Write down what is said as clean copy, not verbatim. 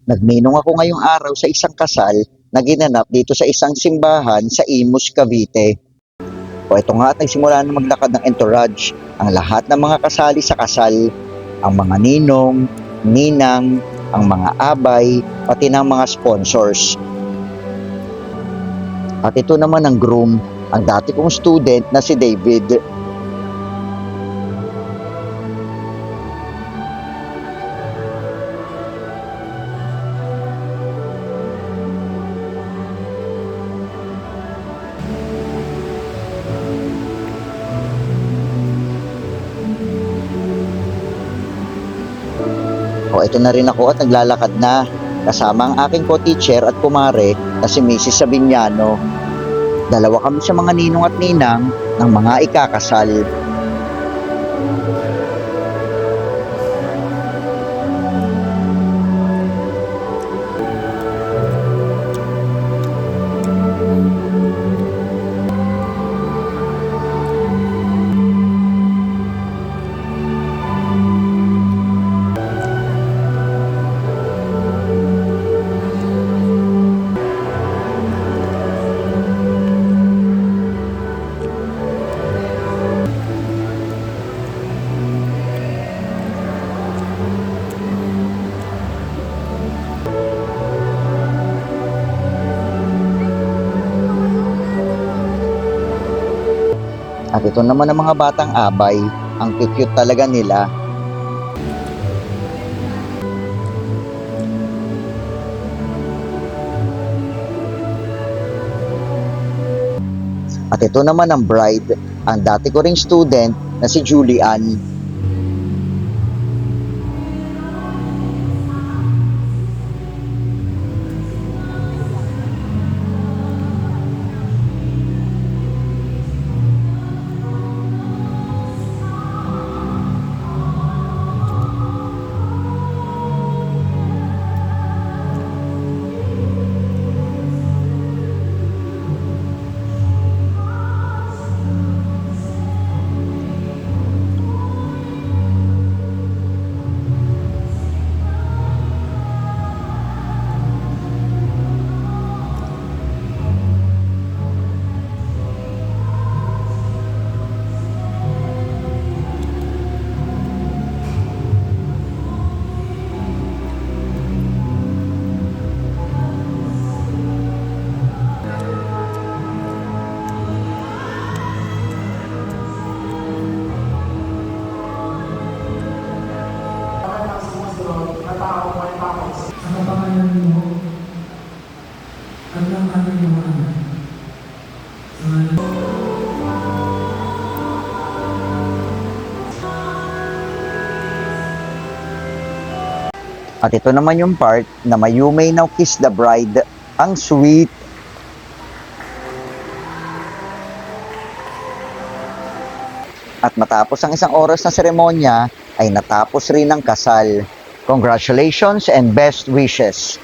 Nagninong ako ngayong araw sa isang kasal na ginanap dito sa isang simbahan sa Imus, Cavite. O ito nga at nagsimula na maglakad ng entourage ang lahat ng mga kasali sa kasal, ang mga ninong, ninang, ang mga abay, pati ng mga sponsors. At ito naman ang groom, ang dati kong student na si David. O ito na rin ako at naglalakad na kasama ang aking co-teacher at kumare na si Mrs. Sabiñano. Dalawa kami sa mga ninong at ninang ng mga ikakasal. At ito naman ang mga batang abay, ang cute talaga nila. At ito naman ang bride, ang dati ko ring student na si Julian. Ano pangalan mo? Ano ang aming mga anak? At ito naman yung part na may "You May Now Kiss the Bride." Ang sweet. At matapos ang isang oras na seremonya, ay natapos rin ang kasal. Congratulations and best wishes!